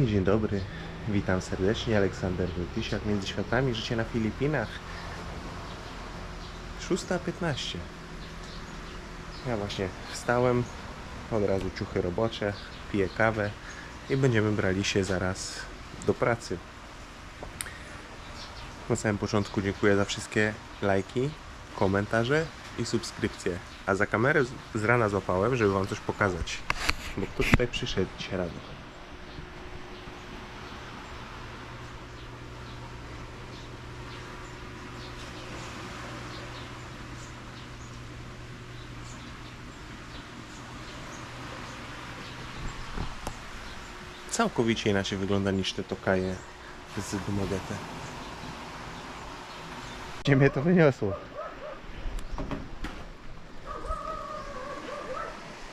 I dzień dobry, witam serdecznie, Aleksander Wojtysiak, Między Światami, życie na Filipinach. 6:15. Ja właśnie wstałem, od razu ciuchy robocze, piję kawę i będziemy brali się zaraz do pracy. Na samym początku dziękuję za wszystkie lajki, komentarze i subskrypcje. A za kamerę z rana złapałem, żeby wam coś pokazać, bo ktoś tutaj przyszedł dzisiaj rano. Całkowicie inaczej wygląda niż te tokaje z Dumaguete. Gdzie mnie to wyniosło?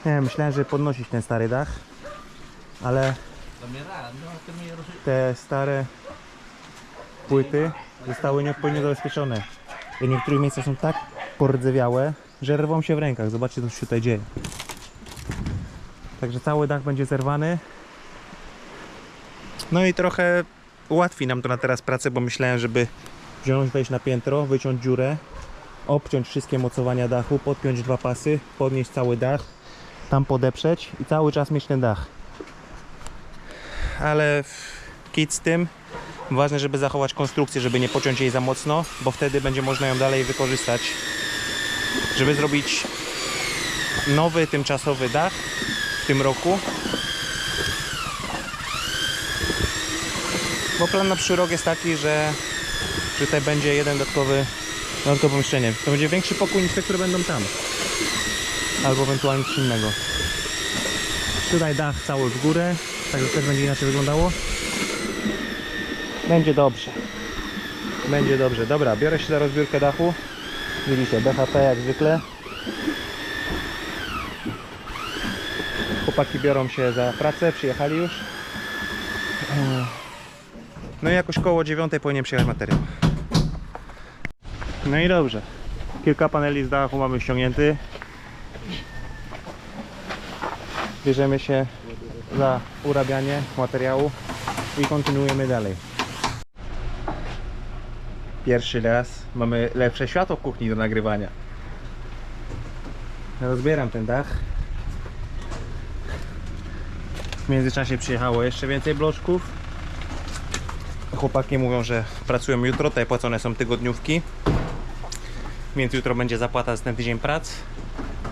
Nie, myślałem, że podnosić ten stary dach, ale te stare płyty zostały nieodpowiednio zabezpieczone. W niektórych miejscach są tak pordzewiałe, że rwą się w rękach. Zobaczcie, co się tutaj dzieje. Także cały dach będzie zerwany. No i trochę ułatwi nam to na teraz pracę, bo myślałem, żeby wejść na piętro, wyciąć dziurę, obciąć wszystkie mocowania dachu, podpiąć 2 pasy, podnieść cały dach, tam podeprzeć i cały czas mieć ten dach. Ale kit z tym. Ważne, żeby zachować konstrukcję, żeby nie pociąć jej za mocno, bo wtedy będzie można ją dalej wykorzystać. Żeby zrobić nowy, tymczasowy dach w tym roku. Bo plan na przyszły rok jest taki, że tutaj będzie jeden dodatkowe pomieszczenie. To będzie większy pokój niż te, które będą tam. Albo ewentualnie coś innego. Tutaj dach cały w górę, także też będzie inaczej wyglądało. Będzie dobrze. Będzie dobrze. Dobra, biorę się za rozbiórkę dachu. Widzicie, BHP jak zwykle. Chłopaki biorą się za pracę, przyjechali już. No i jakoś koło 9 powinien przyjechać materiał. No i dobrze. Kilka paneli z dachu mamy ściągnięty. Bierzemy się za urabianie materiału i kontynuujemy dalej. Pierwszy raz mamy lepsze światło w kuchni do nagrywania. Rozbieram ten dach. W międzyczasie przyjechało jeszcze więcej bloczków. Chłopaki mówią, że pracują jutro, tutaj płacone są tygodniówki. Więc jutro będzie zapłata za ten tydzień prac.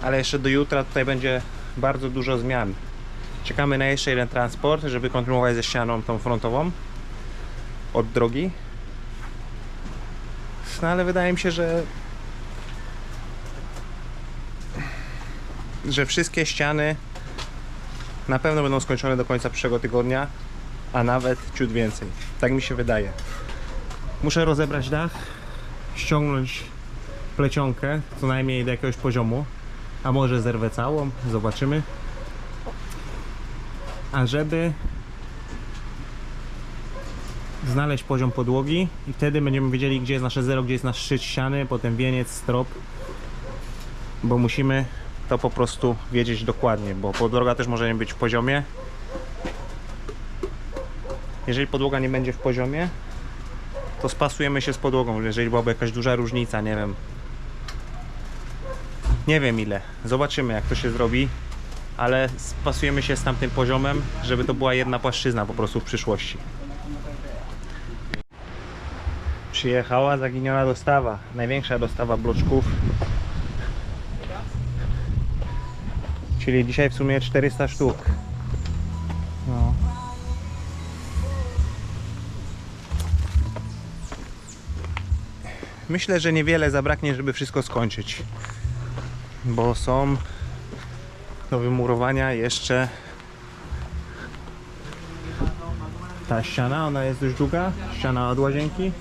Ale jeszcze do jutra tutaj będzie bardzo dużo zmian. Czekamy na jeszcze jeden transport, żeby kontynuować ze ścianą tą frontową od drogi. No ale wydaje mi się, że wszystkie ściany na pewno będą skończone do końca przyszłego tygodnia, a nawet ciut więcej. Tak mi się wydaje. Muszę rozebrać dach, ściągnąć plecionkę co najmniej do jakiegoś poziomu, a może zerwę całą, zobaczymy. A żeby znaleźć poziom podłogi i wtedy będziemy wiedzieli, gdzie jest nasze zero, gdzie jest nasz szczyt ściany, potem wieniec, strop, bo musimy to po prostu wiedzieć dokładnie, bo podłoga też może nie być w poziomie. Jeżeli podłoga nie będzie w poziomie, to spasujemy się z podłogą, jeżeli byłaby jakaś duża różnica, nie wiem ile, zobaczymy jak to się zrobi, ale spasujemy się z tamtym poziomem, żeby to była jedna płaszczyzna po prostu w przyszłości. Przyjechała zaginiona dostawa, największa dostawa bloczków, czyli dzisiaj w sumie 400 sztuk. No. Myślę, że niewiele zabraknie, żeby wszystko skończyć, bo są do wymurowania jeszcze ta ściana, ona jest dość długa, ściana od łazienki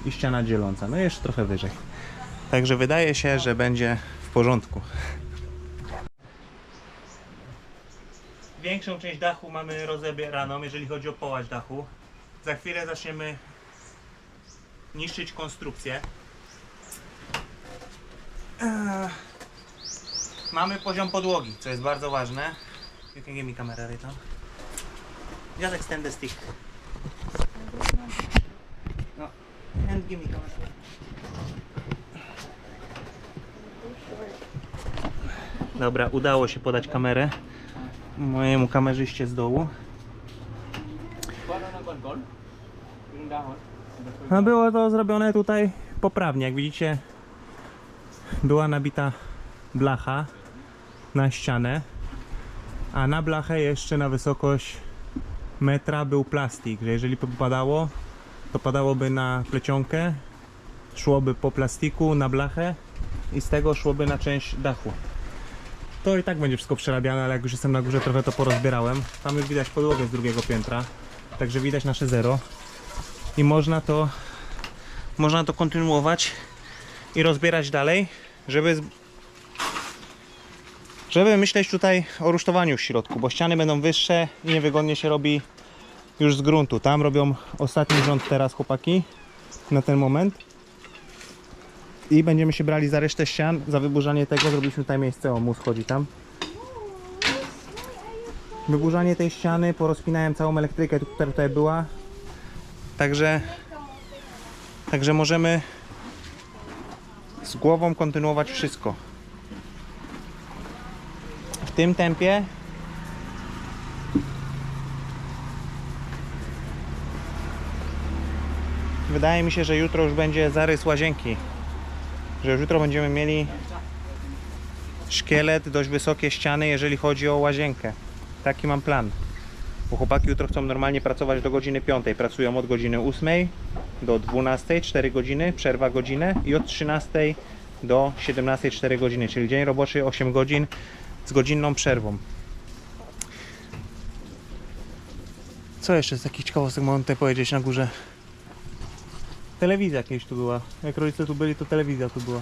i ściana dzieląca, no jeszcze trochę wyżej. Także wydaje się, że będzie w porządku. Większą część dachu mamy rozebieraną, jeżeli chodzi o połacz dachu. Za chwilę zaczniemy niszczyć konstrukcję. Mamy poziom podłogi, co jest bardzo ważne. Give mi kamerę tam. Just extend the stick. No. And give me camera. Dobra, udało się podać kamerę mojemu kamerzyście z dołu. No było to zrobione tutaj poprawnie. Jak widzicie, była nabita blacha na ścianę, a na blachę jeszcze na wysokość metra był plastik, że jeżeli by padało, to padałoby na plecionkę, szłoby po plastiku na blachę i z tego szłoby na część dachu. To i tak będzie wszystko przerabiane, ale jak już jestem na górze, trochę to porozbierałem. Tam już widać podłogę z drugiego piętra, także widać nasze zero i można to kontynuować i rozbierać dalej, żeby myśleć tutaj o rusztowaniu w środku, bo ściany będą wyższe i niewygodnie się robi już z gruntu. Tam robią ostatni rząd teraz chłopaki na ten moment i będziemy się brali za resztę ścian, za wyburzanie tego. Zrobiliśmy tutaj miejsce, o, mus chodzi tam. Wyburzanie tej ściany, porozpinałem całą elektrykę, która tutaj była, także możemy z głową kontynuować wszystko. W tym tempie wydaje mi się, że jutro już będzie zarys łazienki. Że już jutro będziemy mieli szkielet, dość wysokie ściany, jeżeli chodzi o łazienkę. Taki mam plan. Bo chłopaki jutro chcą normalnie pracować do godziny 5. Pracują od godziny 8 do 12, 4 godziny, przerwa godzinę i od 13 do 17, 4 godziny, czyli dzień roboczy 8 godzin z godzinną przerwą. Co jeszcze z takich ciekawostek mogę tutaj powiedzieć na górze? Telewizja kiedyś tu była. Jak rodzice tu byli, to telewizja tu była.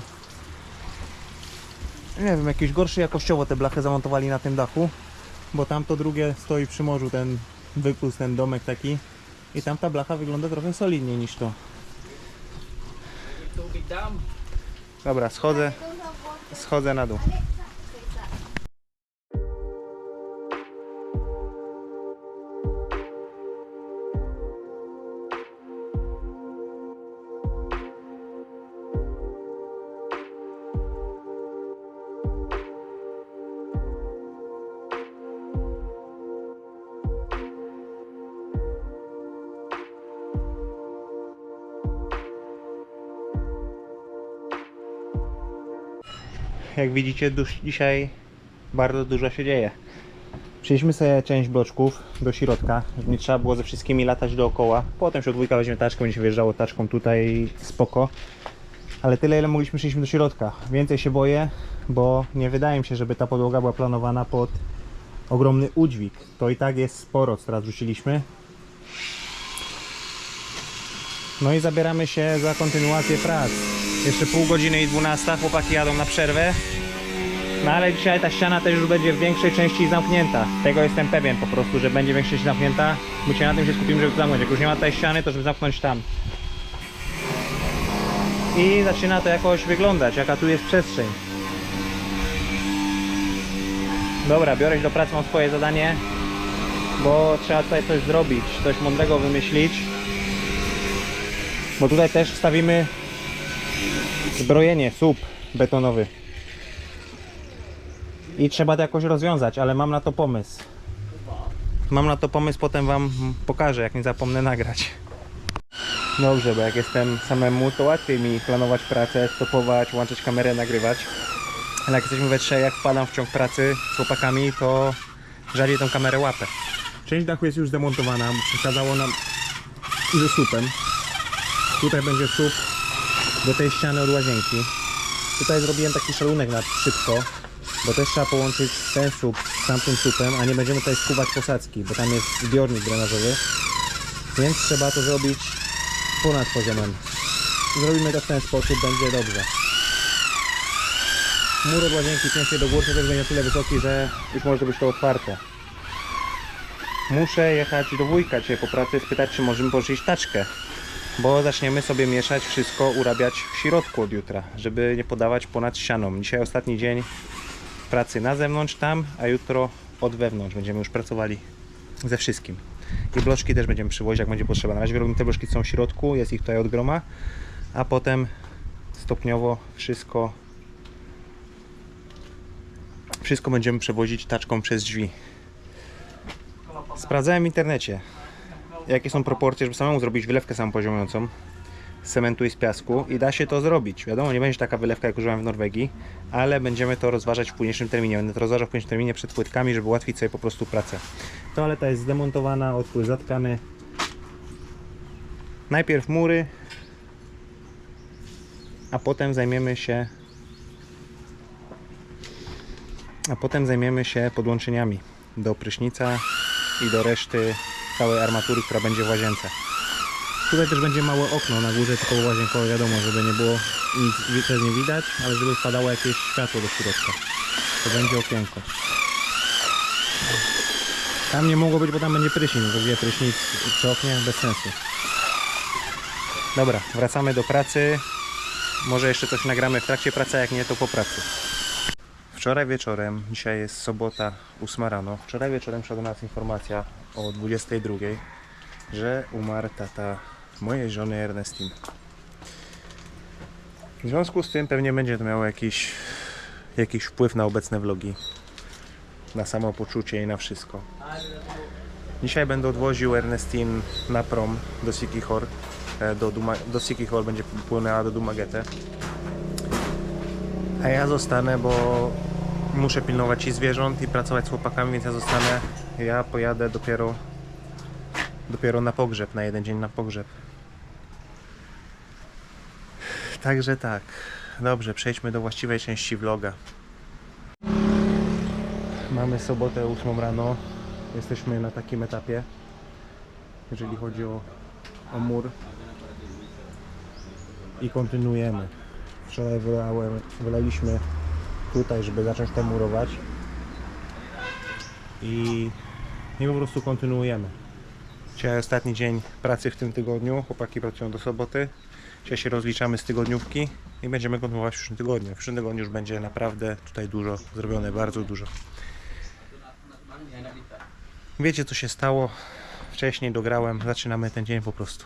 Nie wiem, jakieś gorsze jakościowo te blachy zamontowali na tym dachu, bo tamto drugie stoi przy morzu, ten wypust, ten domek taki. I tamta blacha wygląda trochę solidniej niż to. Dobra, schodzę na dół. Jak widzicie, dzisiaj bardzo dużo się dzieje. Przyjęliśmy sobie część bloczków do środka, żeby nie trzeba było ze wszystkimi latać dookoła. Potem się od wujka weźmie taczkę, będzie się wjeżdżało taczką tutaj, spoko. Ale tyle, ile mogliśmy, przyjść do środka. Więcej się boję, bo nie wydaje mi się, żeby ta podłoga była planowana pod ogromny udźwig. To i tak jest sporo, co teraz rzuciliśmy. No i zabieramy się za kontynuację prac. Jeszcze pół godziny i 12, chłopaki jadą na przerwę. No ale dzisiaj ta ściana też już będzie w większej części zamknięta. Tego jestem pewien po prostu, że będzie w większej części zamknięta. My się na tym się skupimy, żeby to zamknąć. Jak już nie ma tej ściany, to żeby zamknąć tam. I zaczyna to jakoś wyglądać, jaka tu jest przestrzeń. Dobra, biorę się do pracy, mam swoje zadanie, bo trzeba tutaj coś zrobić, coś mądrego wymyślić. Bo tutaj też wstawimy zbrojenie, słup betonowy. I trzeba to jakoś rozwiązać, ale mam na to pomysł. Potem wam pokażę, jak nie zapomnę nagrać. Dobrze, bo jak jestem samemu, to łatwiej mi planować pracę, stopować, łączyć kamerę, nagrywać. Ale jak jesteśmy we trzech, jak wpadam w ciąg pracy z chłopakami, to rzadziej tą kamerę łapę. Część dachu jest już zdemontowana, bo przeszkadzało nam ze słupem. Tutaj będzie słup do tej ściany od łazienki. Tutaj zrobiłem taki szalunek na szybko, bo też trzeba połączyć ten słup z tamtym słupem, a nie będziemy tutaj skuwać posadzki, bo tam jest zbiornik drenażowy. Więc trzeba to zrobić ponad poziomem. Zrobimy to w ten sposób, będzie dobrze. Mur od łazienki ciężej do góry też będzie tyle wysoki, że już może być to otwarte. Muszę jechać do wujka dzisiaj po pracy, spytać, czy możemy pożyczyć taczkę. Bo zaczniemy sobie mieszać wszystko, urabiać w środku od jutra, żeby nie podawać ponad ścianą. Dzisiaj ostatni dzień pracy na zewnątrz tam, a jutro od wewnątrz będziemy już pracowali ze wszystkim. i bloczki też będziemy przywozić, jak będzie potrzeba. Na razie robimy te bloczki, są w środku, jest ich tutaj od groma, a potem stopniowo wszystko będziemy przewozić taczką przez drzwi. Sprawdzałem w internecie, jakie są proporcje, żeby samemu zrobić wylewkę samopoziomującą z cementu i z piasku, i da się to zrobić. Wiadomo, nie będzie taka wylewka, jak używałem w Norwegii, ale będziemy to rozważać w późniejszym terminie. Będę to rozważał w późniejszym terminie przed płytkami, żeby ułatwić sobie po prostu pracę. Toaleta jest zdemontowana, otwór zatkany. Najpierw mury, a potem zajmiemy się podłączeniami do prysznica i do reszty całej armatury, która będzie w łazience. Tutaj też będzie małe okno na górze, tylko łazienkowe, wiadomo, żeby nie było nic nie widać, ale żeby wpadało jakieś światło do środka. To będzie okienko. Tam nie mogło być, bo tam będzie prysznic, bo gdzie prysznic przy oknie, bez sensu. Dobra, wracamy do pracy. Może jeszcze coś nagramy w trakcie pracy, a jak nie, to po pracy. Wczoraj wieczorem, dzisiaj jest sobota, 8 rano. Wczoraj wieczorem przyszła do nas informacja o 22, że umarł tata mojej żony Ernestine. W związku z tym pewnie będzie to miało jakiś wpływ na obecne vlogi, na samopoczucie i na wszystko. Dzisiaj będę odwoził Ernestine na prom do Sikihor. Do Sikihor będzie płynęła do Dumagete. A ja zostanę, bo muszę pilnować i zwierząt, i pracować z chłopakami, więc ja zostanę. Ja pojadę dopiero na pogrzeb, na jeden dzień na pogrzeb. Także tak. Dobrze, przejdźmy do właściwej części vloga. Mamy sobotę 8 rano. Jesteśmy na takim etapie, jeżeli chodzi o mur. I kontynuujemy. Wczoraj wylaliśmy tutaj, żeby zacząć to murować. I po prostu kontynuujemy. Dzisiaj ostatni dzień pracy w tym tygodniu. Chłopaki pracują do soboty. Dzisiaj się rozliczamy z tygodniówki i będziemy kontynuować w przyszłym tygodniu. W przyszłym tygodniu już będzie naprawdę tutaj dużo zrobione, bardzo dużo. Wiecie, co się stało? Wcześniej dograłem, zaczynamy ten dzień po prostu.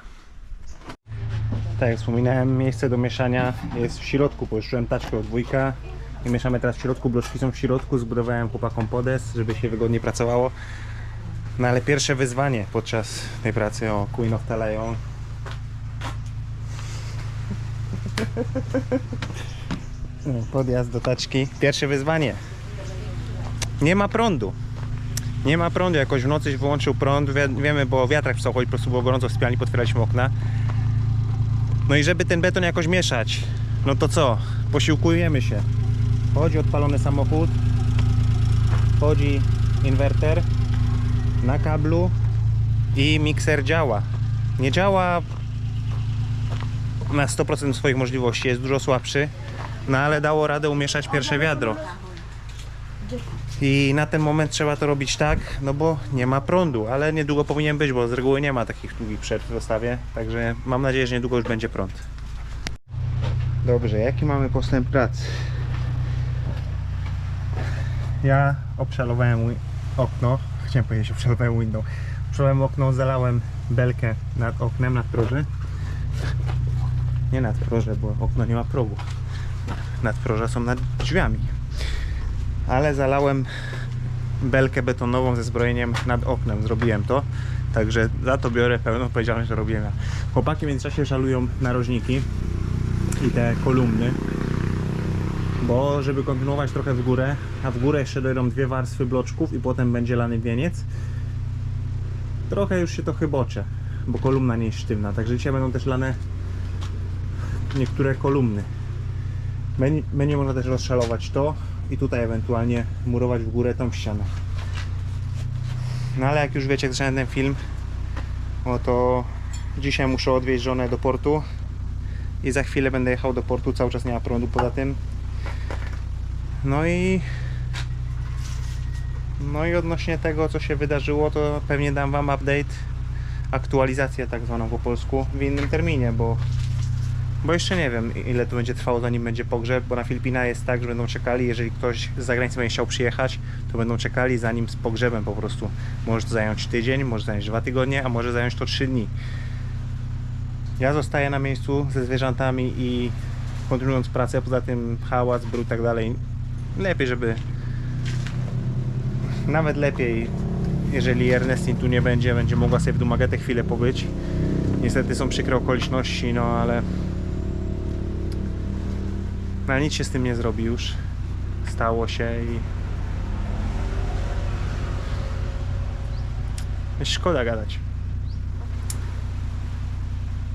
Tak jak wspominałem, miejsce do mieszania jest w środku. Położyłem taczkę od dwójka i mieszamy teraz w środku. Bloczki są w środku. Zbudowałem chłopakom podest, żeby się wygodnie pracowało. No ale pierwsze wyzwanie podczas tej pracy, o Queen of Talayon. Podjazd do taczki. Pierwsze wyzwanie. Nie ma prądu. Nie ma prądu. Jakoś w nocy się wyłączył prąd. Wiemy, bo wiatrak przestał chodzić, po prostu było gorąco w sypialni, potwieraliśmy okna. No i żeby ten beton jakoś mieszać, no to co? Posiłkujemy się. Chodzi odpalony samochód. Chodzi inwerter na kablu i mikser działa. Nie działa na 100% swoich możliwości, jest dużo słabszy, no ale dało radę umieszać pierwsze wiadro. I na ten moment trzeba to robić tak, no bo nie ma prądu, ale niedługo powinien być, bo z reguły nie ma takich długich przerw w dostawie, także mam nadzieję, że niedługo już będzie prąd. Dobrze, jaki mamy postęp pracy? Ja obszalowałem okno, chciałem powiedzieć, obszalowałem window. Obszalowałem okno, zalałem belkę nad oknem, nad proże. Nie nad proże, bo okno nie ma progu. Nadproża są nad drzwiami. Ale zalałem belkę betonową ze zbrojeniem nad oknem, zrobiłem to. Także za to biorę pełną odpowiedzialność, że robiłem ja. Chłopaki w międzyczasie szalują narożniki i te kolumny, bo żeby kontynuować trochę w górę, a w górę jeszcze dojdą 2 warstwy bloczków i potem będzie lany wieniec. Trochę już się to chybocze, bo kolumna nie jest sztywna, także dzisiaj będą też lane niektóre kolumny. Będzie można też rozszalować to i tutaj ewentualnie murować w górę tą ścianę. No ale jak już wiecie, jak zacząłem ten film, no to dzisiaj muszę odwieźć żonę do portu i za chwilę będę jechał do portu, cały czas nie ma prądu poza tym. No i odnośnie tego, co się wydarzyło, to pewnie dam wam update, aktualizację tak zwaną po polsku, w innym terminie, bo Bo jeszcze nie wiem, ile to będzie trwało, zanim będzie pogrzeb, bo na Filipinach jest tak, że będą czekali, jeżeli ktoś z zagranicy będzie chciał przyjechać, to będą czekali zanim z pogrzebem po prostu. Może to zająć tydzień, może zająć 2 tygodnie, a może zająć to 3 dni. Ja zostaję na miejscu ze zwierzętami i kontynuując pracę, poza tym hałas, brud i tak dalej. Lepiej, żeby... Nawet lepiej, jeżeli Ernestin tu nie będzie, będzie mogła sobie w Dumaguete chwilę pobyć. Niestety są przykre okoliczności, no ale... No nic się z tym nie zrobi już. Stało się i... Szkoda gadać.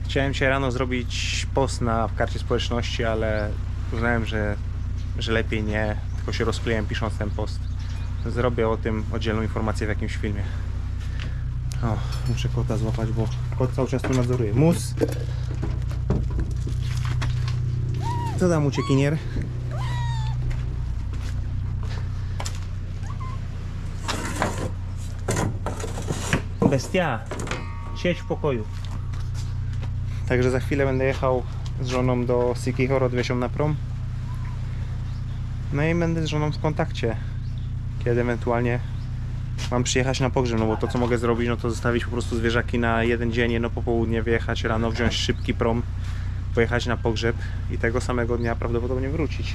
Chciałem dzisiaj rano zrobić post w karcie społeczności, ale uznałem, że lepiej nie, tylko się rozkleiłem pisząc ten post. Zrobię o tym oddzielną informację w jakimś filmie. O, muszę kota złapać, bo kot cały czas tu nadzoruje. Mus! Co tam, uciekinier? Bestia! Siedź w pokoju. Także za chwilę będę jechał z żoną do Siquijor, odwieźć ją na prom. No i będę z żoną w kontakcie, kiedy ewentualnie mam przyjechać na pogrzeb, no bo to co mogę zrobić, no to zostawić po prostu zwierzaki na jeden dzień, jedno popołudnie, wyjechać rano, wziąć szybki prom, pojechać na pogrzeb i tego samego dnia prawdopodobnie wrócić.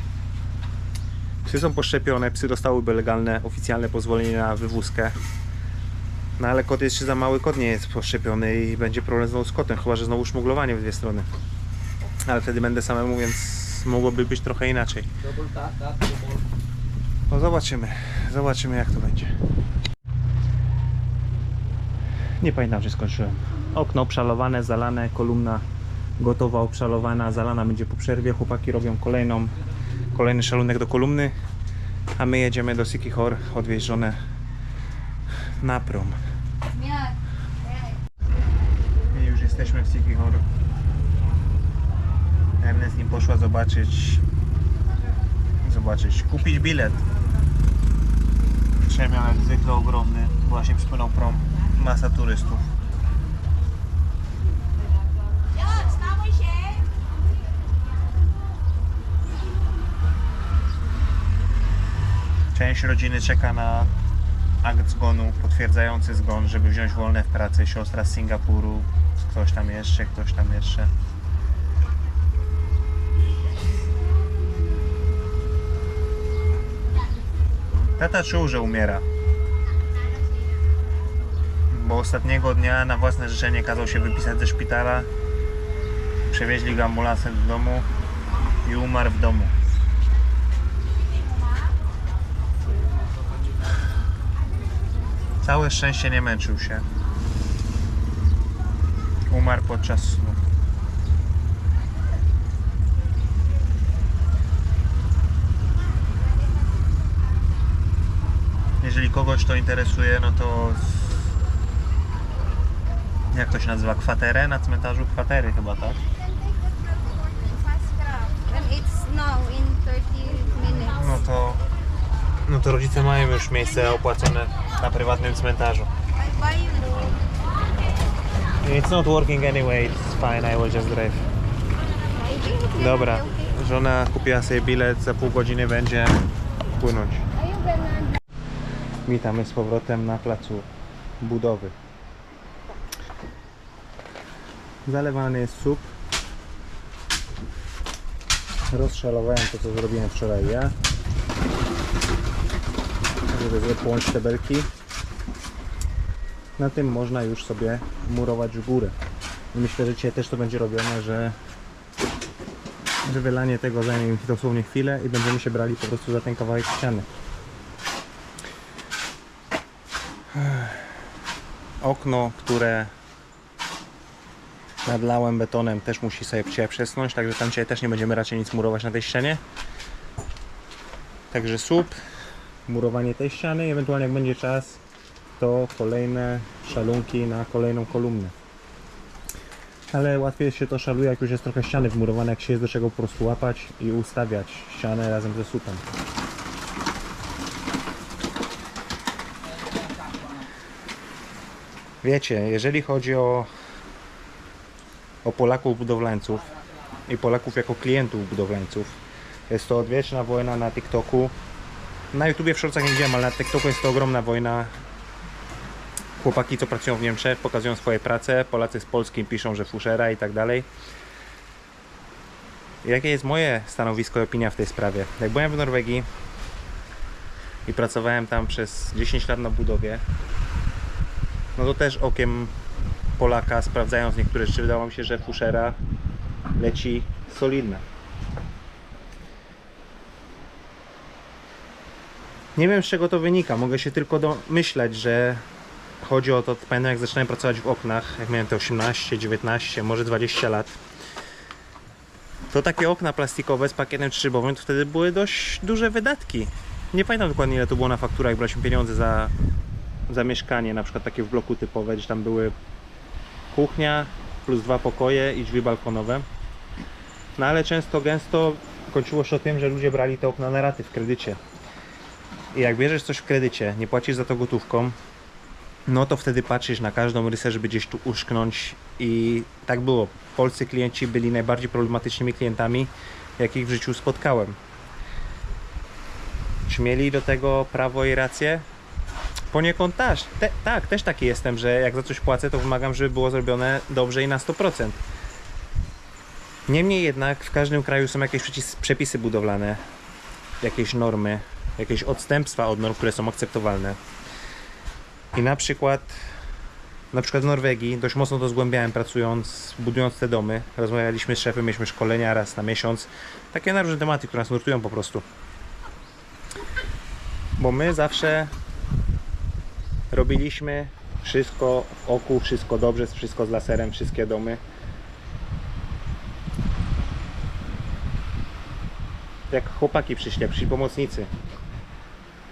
Psy są poszczepione, psy dostałyby legalne, oficjalne pozwolenie na wywózkę. No ale kot jeszcze za mały, kot nie jest poszczepiony i będzie problem znowu z kotem, chyba że znowu szmuglowanie w dwie strony. Ale wtedy będę samemu, więc mogłoby być trochę inaczej. No zobaczymy jak to będzie. Nie pamiętam, czy skończyłem. Okno obszalowane, zalane, kolumna gotowa, obszalowana, zalana będzie po przerwie. Chłopaki robią kolejny szalunek do kolumny, a my jedziemy do Siquijor odwieźć żonę na prom. I już jesteśmy w Siquijor. Ernest nim poszła kupić bilet. Przemian jak zwykle ogromny, właśnie przypłynął prom, masa turystów. Część rodziny czeka na akt zgonu, potwierdzający zgon, żeby wziąć wolne w pracy. Siostra z Singapuru, ktoś tam jeszcze. Tata czuł, że umiera, bo ostatniego dnia na własne życzenie kazał się wypisać ze szpitala. Przewieźli go ambulansem do domu i umarł w domu. Całe szczęście nie męczył się. Umarł podczas snu. Jeżeli kogoś to interesuje, no to... Jak to się nazywa? Kwaterę na cmentarzu? Kwatery chyba, tak? No to rodzice mają już miejsce opłacone na prywatnym cmentarzu. It's not working anyway, it's fine, I will just drive. Dobra, żona kupiła sobie bilet, za pół godziny będzie płynąć. Witamy z powrotem na placu budowy. Zalewany jest słup. Rozszalowałem to, co zrobiłem wczoraj ja, żeby wypłąć te belki. Na tym można już sobie murować w górę. I myślę, że dzisiaj też to będzie robione, że wylanie tego zajmie mi dosłownie chwilę i będziemy się brali po prostu za ten kawałek ściany. Okno, które nadlałem betonem, też musi sobie dzisiaj przesunąć, także tam dzisiaj też nie będziemy raczej nic murować na tej ścianie. Także słup, murowanie tej ściany, ewentualnie jak będzie czas, to kolejne szalunki na kolejną kolumnę. Ale łatwiej się to szaluje, jak już jest trochę ściany wmurowane, jak się jest do czego po prostu łapać i ustawiać ścianę razem ze słupem. Wiecie, jeżeli chodzi o Polaków budowlańców, i Polaków jako klientów budowlańców. Jest to odwieczna wojna na TikToku. Na YouTubie w shortsach nie widziałem, ale na TikToku jest to ogromna wojna. Chłopaki, co pracują w Niemczech, pokazują swoje prace. Polacy z Polski piszą, że fuszera i tak dalej. Jakie jest moje stanowisko i opinia w tej sprawie? Jak byłem w Norwegii i pracowałem tam przez 10 lat na budowie, no to też okiem Polaka, sprawdzając niektóre rzeczy, wydawało mi się, że fuszera leci solidna. Nie wiem, z czego to wynika. Mogę się tylko domyślać, że chodzi o to. Pamiętam, jak zaczynałem pracować w oknach, jak miałem te 18, 19, może 20 lat. To takie okna plastikowe z pakietem szybowym, to wtedy były dość duże wydatki. Nie pamiętam dokładnie, ile to było na fakturach, braliśmy pieniądze za mieszkanie, na przykład takie w bloku typowe, gdzie tam były kuchnia plus 2 pokoje i drzwi balkonowe. No ale gęsto kończyło się o tym, że ludzie brali te okna na raty w kredycie. I jak bierzesz coś w kredycie, nie płacisz za to gotówką, no to wtedy patrzysz na każdą rysę, żeby gdzieś tu uszknąć. I tak było. Polscy klienci byli najbardziej problematycznymi klientami, jakich w życiu spotkałem. Czy mieli do tego prawo i rację? Poniekąd też. Tak, też taki jestem, że jak za coś płacę, to wymagam, żeby było zrobione dobrze i na 100%. Niemniej jednak w każdym kraju są jakieś przepisy budowlane, jakieś normy, jakieś odstępstwa od norm, które są akceptowalne. I na przykład w Norwegii dość mocno to zgłębiałem, budując te domy. Rozmawialiśmy z szefem, mieliśmy szkolenia raz na miesiąc. Takie na różne tematy, które nas nurtują po prostu. Bo my zawsze robiliśmy wszystko w oku, wszystko dobrze, wszystko z laserem, wszystkie domy. Jak chłopaki przyszli pomocnicy,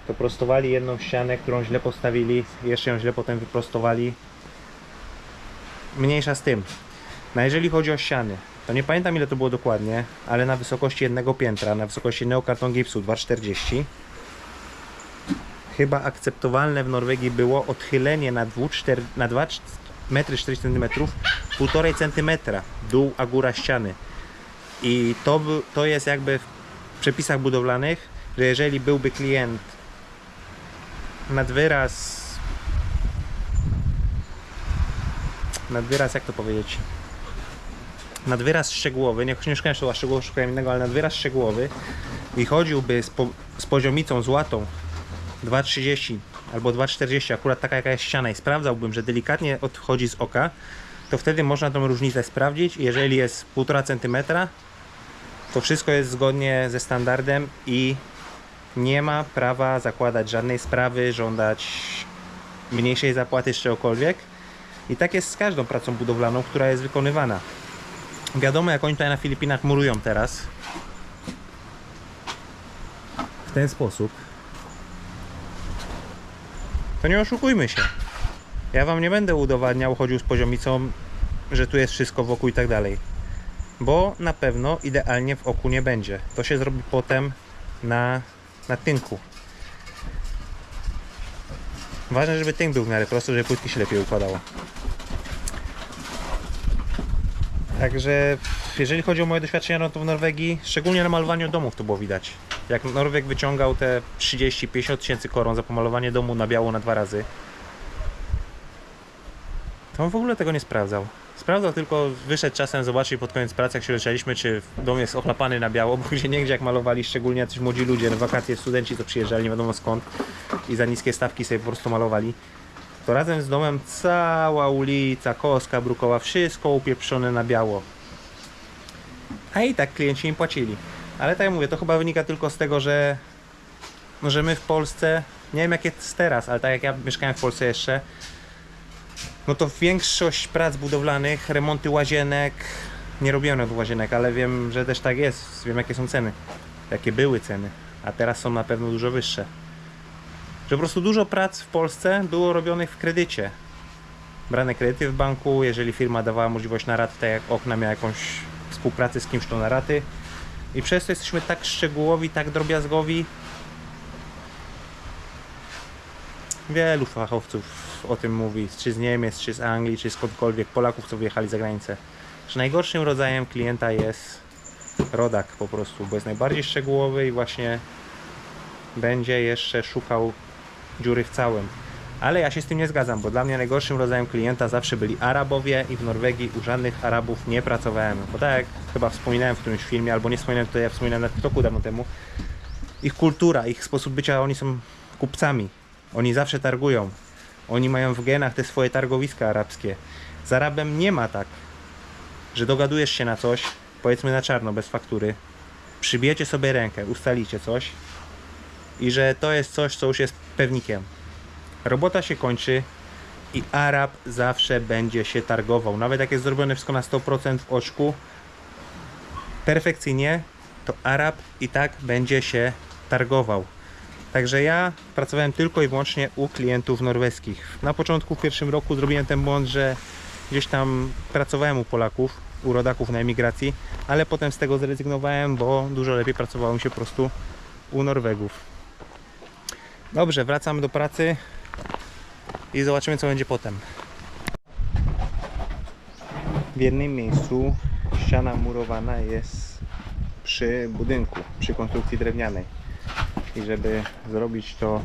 to prostowali jedną ścianę, którą źle postawili, jeszcze ją źle potem wyprostowali. Mniejsza z tym. No jeżeli chodzi o ściany, to nie pamiętam, ile to było dokładnie, ale na wysokości jednego piętra, na wysokości jednego kartonu gipsu 2,40, chyba akceptowalne w Norwegii było odchylenie na 2,40 m, 1,5 cm dół a góra ściany. I to jest jakby w przepisach budowlanych, że jeżeli byłby klient nad wyraz, jak to powiedzieć, nad wyraz szczegółowy, nie szukałem słowa szczegółowo, szukałem innego, ale nad wyraz szczegółowy i chodziłby z poziomicą złotą 2,30 albo 2,40, akurat taka jaka jest ściana, i sprawdzałbym, że delikatnie odchodzi z oka, to wtedy można tą różnicę sprawdzić. Jeżeli jest 1,5 cm, to wszystko jest zgodnie ze standardem i nie ma prawa zakładać żadnej sprawy, żądać mniejszej zapłaty z czegokolwiek. I tak jest z każdą pracą budowlaną, która jest wykonywana. Wiadomo, jak oni tutaj na Filipinach murują teraz w ten sposób, to nie oszukujmy się. Ja wam nie będę udowadniał, chodził z poziomicą, że tu jest wszystko wokół i tak dalej. Bo na pewno idealnie w oku nie będzie. To się zrobi potem na tynku. Ważne, żeby tynk był w miarę prosty, żeby płytki się lepiej układało. Także jeżeli chodzi o moje doświadczenia, no to w Norwegii, szczególnie na malowaniu domów, to było widać. Jak Norweg wyciągał te 30-50 tysięcy koron za pomalowanie domu na biało na 2 razy, to on w ogóle tego nie sprawdzał. Sprawdzał tylko, wyszedł czasem zobaczyć pod koniec pracy, jak się lecieliśmy, czy dom jest ochlapany na biało, bo gdzieniegdzie jak malowali, szczególnie jacyś młodzi ludzie, na wakacje studenci, to przyjeżdżali nie wiadomo skąd i za niskie stawki sobie po prostu malowali, to razem z domem cała ulica, kostka brukowa, wszystko upieprzone na biało. A i tak klienci im płacili. Ale tak jak mówię, to chyba wynika tylko z tego, że my w Polsce, nie wiem jak jest teraz, ale tak jak ja mieszkałem w Polsce jeszcze, no to większość prac budowlanych, remonty łazienek, nie robiłem od łazienek, ale wiem, że też tak jest, wiem jakie są ceny, jakie były ceny, a teraz są na pewno dużo wyższe. Że po prostu dużo prac w Polsce było robionych w kredycie. Brane kredyty w banku, jeżeli firma dawała możliwość na raty, tak jak okna miała jakąś współpracę z kimś, to na raty. I przez to jesteśmy tak szczegółowi, tak drobiazgowi. Wielu fachowców o tym mówi, czy z Niemiec, czy z Anglii, czy skądkolwiek, Polaków, co wyjechali za granicę. że najgorszym rodzajem klienta jest rodak po prostu, bo jest najbardziej szczegółowy i właśnie będzie jeszcze szukał dziury w całym. Ale ja się z tym nie zgadzam, bo dla mnie najgorszym rodzajem klienta zawsze byli Arabowie i w Norwegii u żadnych Arabów nie pracowałem. Bo tak jak chyba wspominałem w którymś filmie, albo nie wspominałem, to ja wspominałem na TikToku dawno temu, ich kultura, ich sposób bycia, oni są kupcami. Oni zawsze targują. Oni mają w genach te swoje targowiska arabskie. Z Arabem nie ma tak, że dogadujesz się na coś, powiedzmy na czarno, bez faktury, przybijecie sobie rękę, ustalicie coś i że to jest coś, co już jest pewnikiem. Robota się kończy i Arab zawsze będzie się targował. Nawet jak jest zrobione wszystko na 100% w oczku, perfekcyjnie, to Arab i tak będzie się targował. Także ja pracowałem tylko i wyłącznie u klientów norweskich. Na początku, w pierwszym roku zrobiłem ten błąd, że gdzieś tam pracowałem u Polaków, u rodaków na emigracji, ale potem z tego zrezygnowałem, bo dużo lepiej pracowało mi się po prostu u Norwegów. Dobrze, wracamy do pracy i zobaczymy, co będzie potem. W jednym miejscu ściana murowana jest przy budynku, przy konstrukcji drewnianej. I żeby zrobić to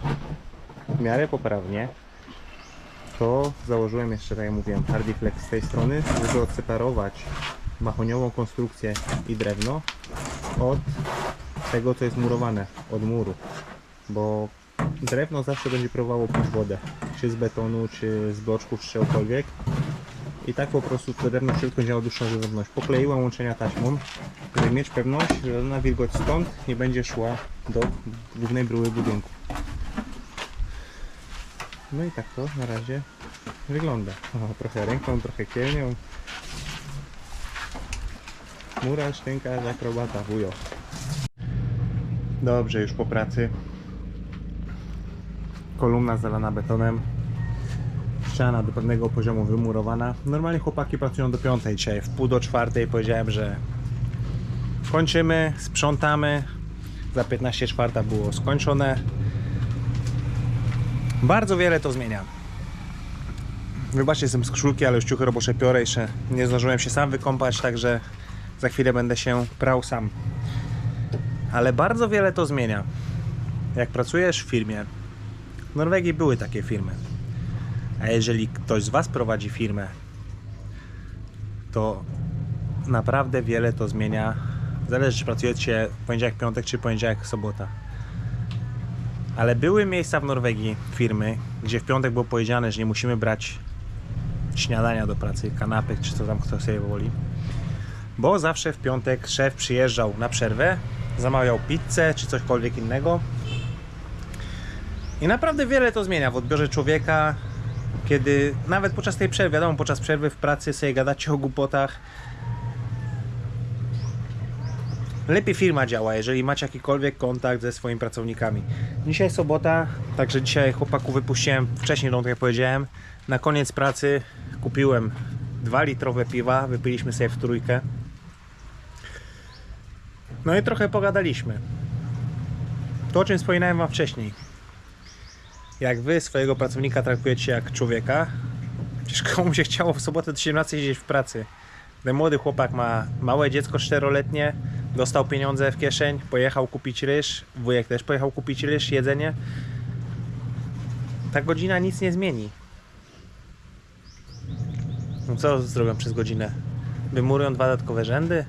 w miarę poprawnie, to założyłem jeszcze, tak jak mówiłem, Hardiflex z tej strony, żeby odseparować mahoniową konstrukcję i drewno od tego, co jest murowane, od muru. Bo drewno zawsze będzie próbowało pić wodę, czy z betonu, czy z bloczków, czy czegokolwiek. I tak po prostu to drewno w środku miało dłuższą żywotność. Pokleiłem łączenia taśmą, żeby mieć pewność, że żadna wilgoć stąd nie będzie szła do głównej bryły budynku. No i tak to na razie wygląda. O, trochę ręką, trochę kielnią. Murarz, tynkarz, akrobata, wujo. Dobrze, już po pracy. Kolumna zalana betonem. Ściana do pewnego poziomu wymurowana. Normalnie chłopaki pracują do 5 dzisiaj. W pół do 4 powiedziałem, że kończymy, sprzątamy. Za 15:04 było skończone. Bardzo wiele to zmienia. Wybaczcie, jestem z koszulki, ale już ciuchy robocze piorę. Jeszcze nie zdążyłem się sam wykąpać, także za chwilę będę się prał sam. Ale bardzo wiele to zmienia. Jak pracujesz w firmie, w Norwegii były takie firmy. A jeżeli ktoś z Was prowadzi firmę, to naprawdę wiele to zmienia. Zależy, czy pracujecie poniedziałek, piątek, czy poniedziałek, sobota. Ale były miejsca w Norwegii, firmy, gdzie w piątek było powiedziane, że nie musimy brać śniadania do pracy, kanapek, czy co tam kto sobie woli. Bo zawsze w piątek szef przyjeżdżał na przerwę, zamawiał pizzę, czy cośkolwiek innego. I naprawdę wiele to zmienia w odbiorze człowieka, kiedy nawet podczas tej przerwy, wiadomo, podczas przerwy w pracy sobie gadacie o głupotach. Lepiej firma działa, jeżeli macie jakikolwiek kontakt ze swoimi pracownikami. Dzisiaj sobota, także dzisiaj chłopaku wypuściłem wcześniej, tak jak powiedziałem. Na koniec pracy kupiłem 2-litrowe piwa, wypiliśmy sobie w trójkę. No i trochę pogadaliśmy. To, o czym wspominałem Wam wcześniej. Jak Wy swojego pracownika traktujecie jak człowieka, przecież komu się chciało w sobotę do 17 siedzieć w pracy. Ten młody chłopak ma małe dziecko 4-letnie, dostał pieniądze w kieszeń, pojechał kupić ryż, wujek też pojechał kupić ryż, jedzenie. Ta godzina nic nie zmieni. No co zrobią przez godzinę? Wymurują 2 dodatkowe rzędy?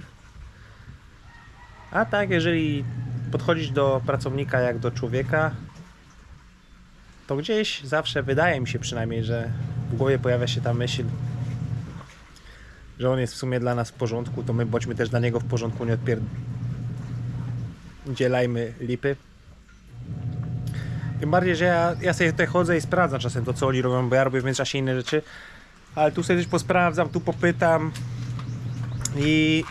A tak, jeżeli podchodzić do pracownika jak do człowieka, to gdzieś zawsze, wydaje mi się przynajmniej, że w głowie pojawia się ta myśl, że on jest w sumie dla nas w porządku, to my bądźmy też dla niego w porządku, nie odpierdzielajmy lipy. Tym bardziej, że ja sobie tutaj chodzę i sprawdzam czasem to, co oni robią, bo ja robię w międzyczasie inne rzeczy, ale tu sobie coś posprawdzam, tu popytam i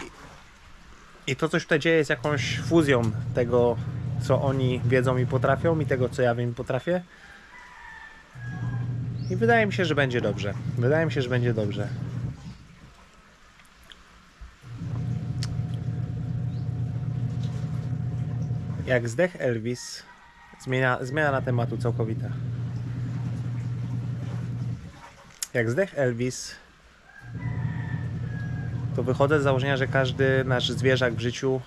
to, coś tutaj dzieje, jest jakąś fuzją tego, co oni wiedzą i potrafią, i tego, co ja wiem i potrafię. I wydaje mi się, że będzie dobrze. Wydaje mi się, że będzie dobrze. Jak zdech Elvis, zmiana tematu całkowita. Jak zdech Elvis, to wychodzę z założenia, że każdy nasz zwierzak w życiu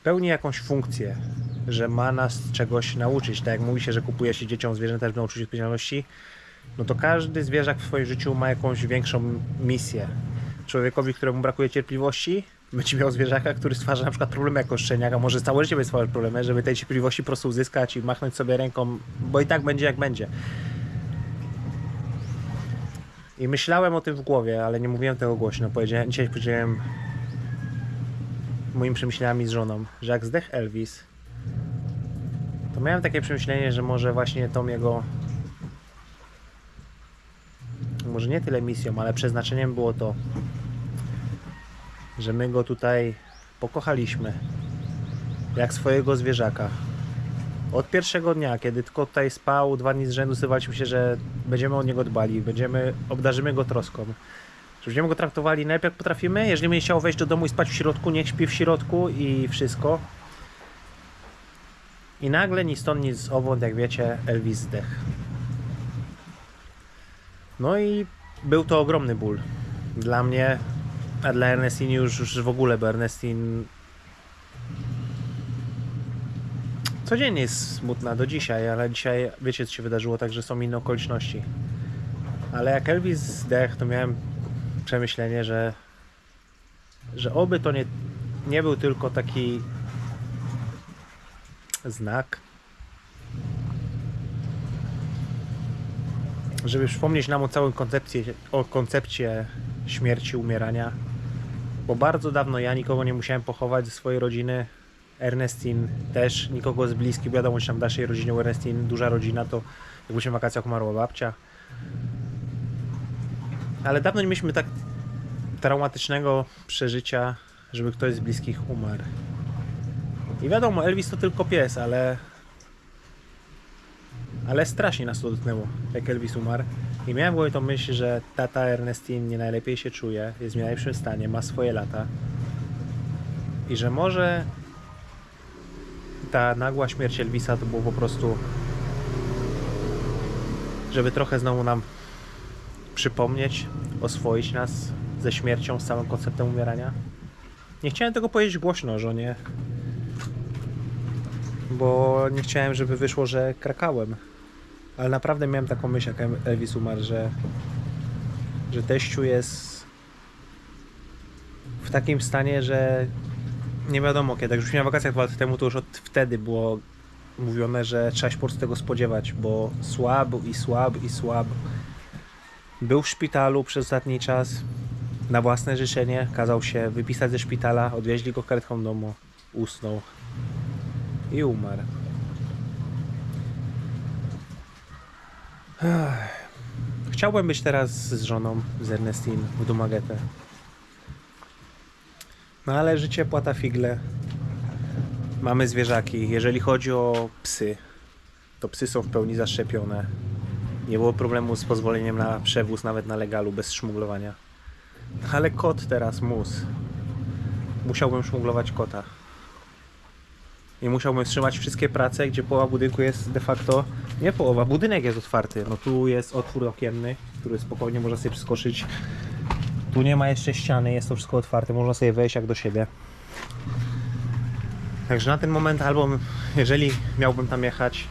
pełni jakąś funkcję, że ma nas czegoś nauczyć. Tak jak mówi się, że kupuje się dzieciom zwierzęta, żeby nauczyć odpowiedzialności, no to każdy zwierzak w swoim życiu ma jakąś większą misję. Człowiekowi, któremu brakuje cierpliwości, będzie miał zwierzaka, który stwarza na przykład problemy jako szczeniak, a może całe życie będzie stwarzać problemy, żeby tej cierpliwości po prostu uzyskać i machnąć sobie ręką, bo i tak będzie jak będzie. I myślałem o tym w głowie, ale nie mówiłem tego głośno. Dzisiaj powiedziałem moimi przemyśleniami z żoną, że jak zdechł Elvis, to miałem takie przemyślenie, że może właśnie tą jego, może nie tyle misją, ale przeznaczeniem było to, że my go tutaj pokochaliśmy jak swojego zwierzaka. Od pierwszego dnia, kiedy tylko tutaj spał, 2 dni z rzędu zdecydowaliśmy się, że będziemy o niego dbali, obdarzymy go troską. Że będziemy go traktowali najlepiej jak potrafimy. Jeżeli będzie chciał wejść do domu i spać w środku, niech śpi w środku i wszystko. I nagle ni stąd, ni zowąd, jak wiecie, Elvis zdechł. No i był to ogromny ból. Dla mnie, a dla Ernestine już w ogóle, bo Ernestine codziennie jest smutna do dzisiaj, ale dzisiaj wiecie co się wydarzyło, także są inne okoliczności. Ale jak Elvis zdechł, to miałem przemyślenie, że oby to nie był tylko taki znak, żeby przypomnieć nam o całej koncepcie śmierci, umierania. Bo bardzo dawno ja nikogo nie musiałem pochować ze swojej rodziny. Ernestine też, nikogo z bliskich. Wiadomo, że tam w naszej rodzinie u Ernestine duża rodzina, to jak byliśmy w wakacjach, umarła babcia. Ale dawno nie mieliśmy tak traumatycznego przeżycia, żeby ktoś z bliskich umarł. I wiadomo, Elvis to tylko pies, ale strasznie nas to dotknęło, jak Elvis umarł. I miałem w głowie tą myśl, że tata Ernestine nie najlepiej się czuje, jest w nie najlepszym stanie, ma swoje lata. I że może ta nagła śmierć Elvisa to było po prostu, żeby trochę znowu nam przypomnieć, oswoić nas ze śmiercią, z całym konceptem umierania. Nie chciałem tego powiedzieć głośno żonie, bo nie chciałem, żeby wyszło, że krakałem. Ale naprawdę miałem taką myśl, jak Elvis umarł, że teściu jest w takim stanie, że nie wiadomo kiedy. Jak już na wakacjach 2 lata temu, to już od wtedy było mówione, że trzeba się po prostu tego spodziewać, bo słab. Był w szpitalu przez ostatni czas. Na własne życzenie kazał się wypisać ze szpitala, odwieźli go karetką do domu, usnął i umarł. Chciałbym być teraz z żoną, z Ernestine w Dumaguete. No ale życie płata figle. Mamy zwierzaki. Jeżeli chodzi o psy, to psy są w pełni zaszczepione. Nie było problemu z pozwoleniem na przewóz, nawet na legalu, bez szmuglowania. Ale kot teraz musiałbym szmuglować kota. I musiałbym wstrzymać wszystkie prace, gdzie połowa budynku jest de facto... Nie połowa, budynek jest otwarty. No tu jest otwór okienny, który spokojnie można sobie przeskoszyć. Tu nie ma jeszcze ściany, jest to wszystko otwarte, można sobie wejść jak do siebie. Także na ten moment albo, jeżeli miałbym tam jechać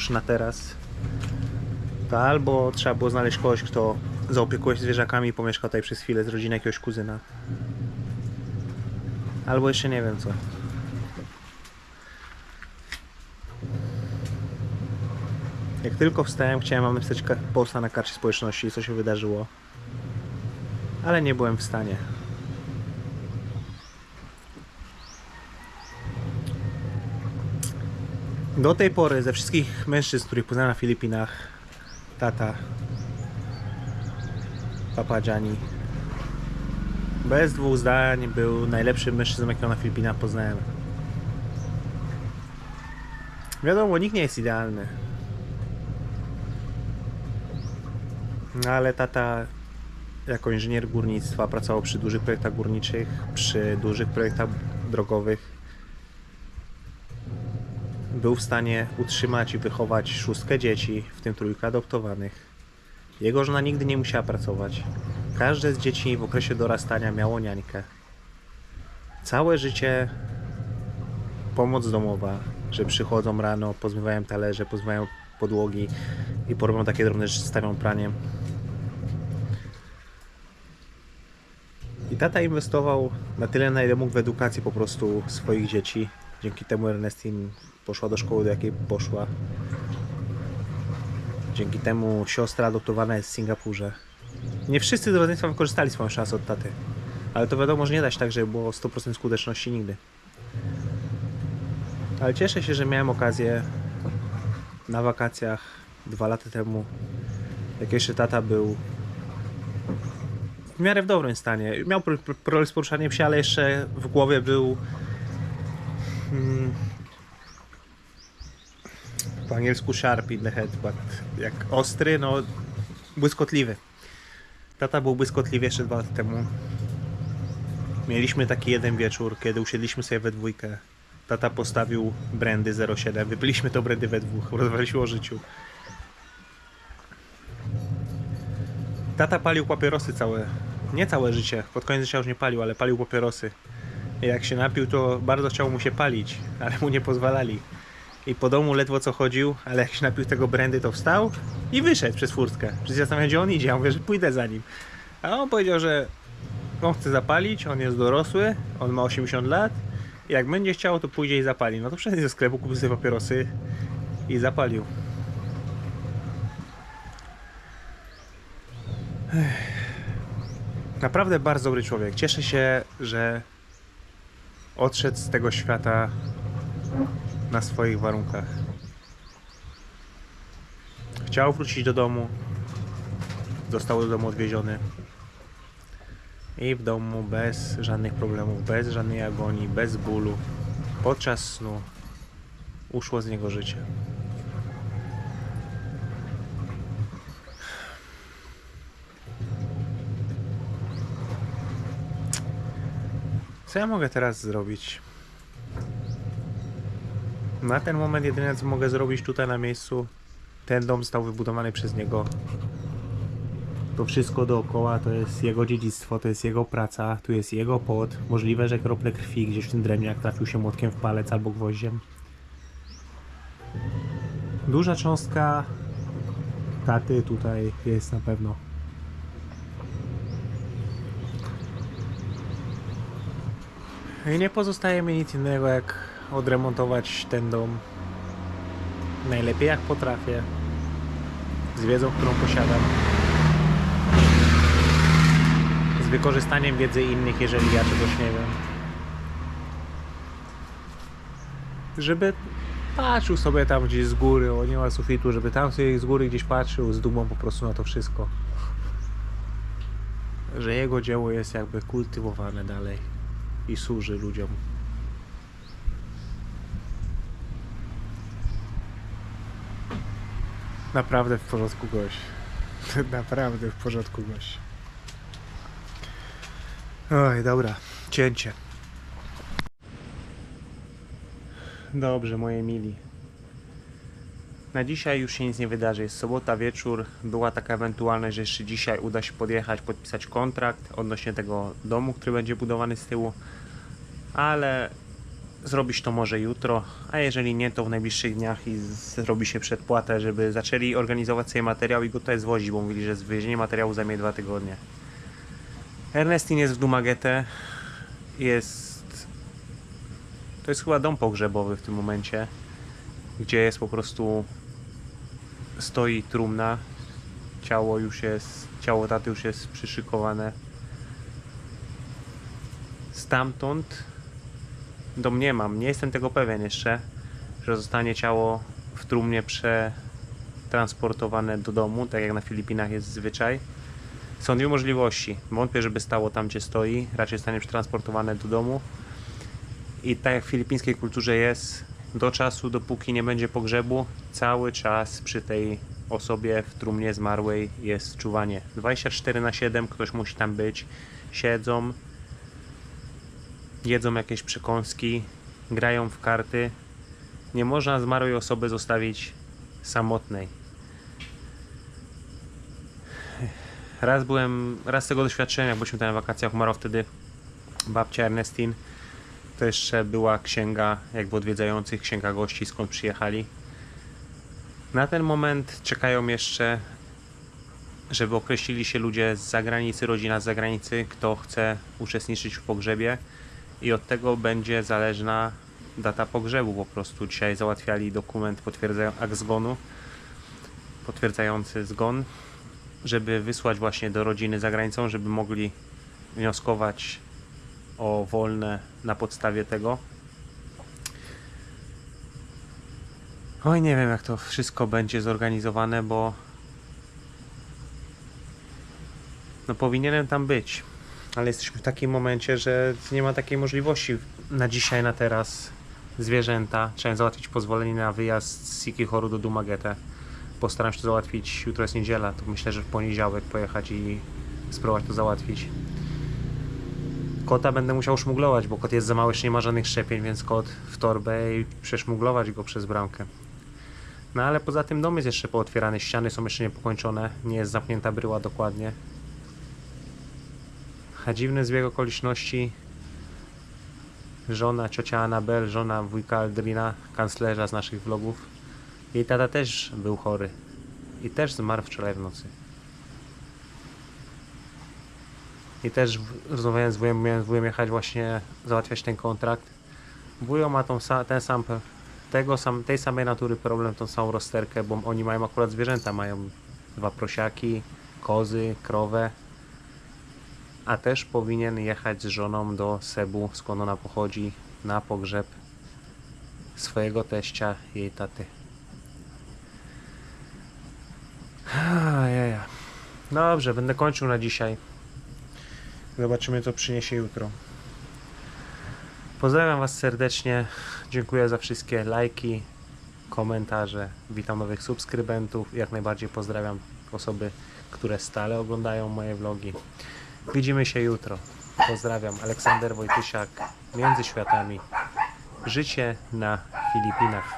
na teraz, to albo trzeba było znaleźć kogoś, kto zaopiekuje się zwierzakami i pomieszka tutaj przez chwilę z rodziną jakiegoś kuzyna. Albo jeszcze nie wiem co. Jak tylko wstałem, chciałem napisać posta na karcie społeczności, co się wydarzyło. Ale nie byłem w stanie. Do tej pory ze wszystkich mężczyzn, których poznałem na Filipinach, tata, Papa Gianni, bez 2 zdań był najlepszym mężczyzną, jakiego na Filipinach poznałem. Wiadomo, nikt nie jest idealny. No ale tata jako inżynier górnictwa pracował przy dużych projektach górniczych, przy dużych projektach drogowych. Był w stanie utrzymać i wychować 6 dzieci, w tym 3 adoptowanych. Jego żona nigdy nie musiała pracować. Każde z dzieci w okresie dorastania miało niańkę. Całe życie pomoc domowa, że przychodzą rano, pozmywają talerze, pozmywają podłogi i porobią takie drobne rzeczy, stawią pranie. I tata inwestował na tyle, na ile mógł w edukację po prostu swoich dzieci. Dzięki temu Ernestine poszła do szkoły, do jakiej poszła. Dzięki temu siostra adoptowana jest w Singapurze. Nie wszyscy z rodzeństwa wykorzystali swoją szansę od taty. Ale to wiadomo, że nie da się tak, żeby było 100% skuteczności nigdy. Ale cieszę się, że miałem okazję na wakacjach 2 lata temu, jak jeszcze tata był w miarę w dobrym stanie. Miał problem z poruszaniem się, ale jeszcze w głowie był po angielsku sharp in the head, but jak ostry, no błyskotliwy. Tata był błyskotliwy jeszcze 2 lata temu. Mieliśmy taki jeden wieczór, kiedy usiedliśmy sobie we dwójkę. Tata postawił brandy 07, wypiliśmy to brandy we dwóch, rozmawialiśmy o życiu. Tata palił papierosy nie całe życie, pod koniec życia już nie palił, ale palił papierosy. I jak się napił, to bardzo chciał mu się palić, ale mu nie pozwalali. I po domu ledwo co chodził, ale jak się napił tego brandy, to wstał i wyszedł przez furtkę. Przecież zastanawiam, gdzie on idzie, ja mówię, że pójdę za nim. A on powiedział, że on chce zapalić, on jest dorosły, on ma 80 lat. I jak będzie chciał, to pójdzie i zapali. No to wszedł do sklepu, kupił sobie papierosy i zapalił. Naprawdę bardzo dobry człowiek. Cieszę się, że odszedł z tego świata na swoich warunkach. Chciał wrócić do domu. Został do domu odwieziony. I w domu bez żadnych problemów, bez żadnej agonii, bez bólu, podczas snu uszło z niego życie. Co ja mogę teraz zrobić? Na ten moment jedyne, co mogę zrobić tutaj na miejscu, ten dom został wybudowany przez niego. To wszystko dookoła to jest jego dziedzictwo, to jest jego praca, tu jest jego pot. Możliwe, że krople krwi gdzieś w tym drewnie, jak trafił się młotkiem w palec albo gwoździem. Duża cząstka taty tutaj jest na pewno. I nie pozostaje mi nic innego, jak odremontować ten dom najlepiej jak potrafię, z wiedzą, którą posiadam, z wykorzystaniem wiedzy innych, jeżeli ja czegoś nie wiem, żeby patrzył sobie tam gdzieś z góry, o nie ma sufitu, żeby tam sobie z góry gdzieś patrzył z dumą po prostu na to wszystko, że jego dzieło jest jakby kultywowane dalej i służy ludziom. Naprawdę w porządku gość. Naprawdę w porządku gość. Oj, dobra. Cięcie. Dobrze, moje mili. Na dzisiaj już się nic nie wydarzy. Jest sobota wieczór. Była taka ewentualność, że jeszcze dzisiaj uda się podjechać, podpisać kontrakt odnośnie tego domu, który będzie budowany z tyłu. Ale zrobić to może jutro, a jeżeli nie, to w najbliższych dniach i zrobi się przedpłatę, żeby zaczęli organizować sobie materiał i go tutaj zwozić, bo mówili, że zwiezienie materiału zajmie 2 tygodnie. Ernestine jest w Dumaguete. To jest chyba dom pogrzebowy w tym momencie, gdzie jest po prostu stoi trumna. Ciało taty już jest przyszykowane. Stamtąd domniemam, nie jestem tego pewien jeszcze, że zostanie ciało w trumnie przetransportowane do domu, tak jak na Filipinach jest zwyczaj. Są 2 możliwości. Wątpię, żeby stało tam, gdzie stoi. Raczej zostanie przetransportowane do domu. I tak jak w filipińskiej kulturze jest, do czasu, dopóki nie będzie pogrzebu, cały czas przy tej osobie w trumnie zmarłej jest czuwanie. 24/7 ktoś musi tam być. Siedzą, jedzą jakieś przekąski, grają w karty. Nie można zmarłej osoby zostawić samotnej. Raz z tego doświadczenia, jak byliśmy tam na wakacjach, umarła wtedy babcia Ernestine. To jeszcze była księga jakby odwiedzających, księga gości, skąd przyjechali. Na ten moment czekają jeszcze, żeby określili się ludzie z zagranicy, rodzina z zagranicy, kto chce uczestniczyć w pogrzebie, i od tego będzie zależna data pogrzebu po prostu. Dzisiaj załatwiali dokument akt zgonu, potwierdzający zgon, żeby wysłać właśnie do rodziny za granicą, żeby mogli wnioskować o wolne na podstawie tego. Oj, nie wiem, jak to wszystko będzie zorganizowane, bo no powinienem tam być, ale jesteśmy w takim momencie, że nie ma takiej możliwości na dzisiaj, na teraz. Zwierzęta, trzeba załatwić pozwolenie na wyjazd z Sikichoru do Dumagete. Postaram się to załatwić, jutro jest niedziela, to myślę, że w poniedziałek pojechać i spróbować to załatwić. Kota będę musiał szmuglować, bo kot jest za mały, jeszcze nie ma żadnych szczepień, więc kot w torbę i przeszmuglować go przez bramkę. No ale poza tym dom jest jeszcze pootwierany, ściany są jeszcze niepokończone, nie jest zamknięta bryła dokładnie. A dziwny zbieg okoliczności, żona, ciocia Anabel, żona wujka Aldrina, kanclerza z naszych vlogów, jej tata też był chory i też zmarł wczoraj w nocy. I też rozmawiając z wujem, miałem z wujem jechać właśnie załatwiać ten kontrakt. Wujo ma tej samej natury problem, tą samą rozterkę, bo oni mają akurat zwierzęta, mają 2 prosiaki, kozy, krowę, a też powinien jechać z żoną do Sebu, skąd ona pochodzi, na pogrzeb swojego teścia, jej taty. Jeja. Dobrze, będę kończył na dzisiaj. Zobaczymy, co przyniesie jutro. Pozdrawiam Was serdecznie. Dziękuję za wszystkie lajki, komentarze. Witam nowych subskrybentów. Jak najbardziej pozdrawiam osoby, które stale oglądają moje vlogi. Widzimy się jutro. Pozdrawiam. Aleksander Wojtysiak. Między światami. Życie na Filipinach.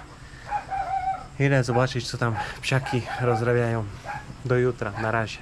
Idę zobaczyć, co tam psiaki rozrabiają. Do jutra. Na razie.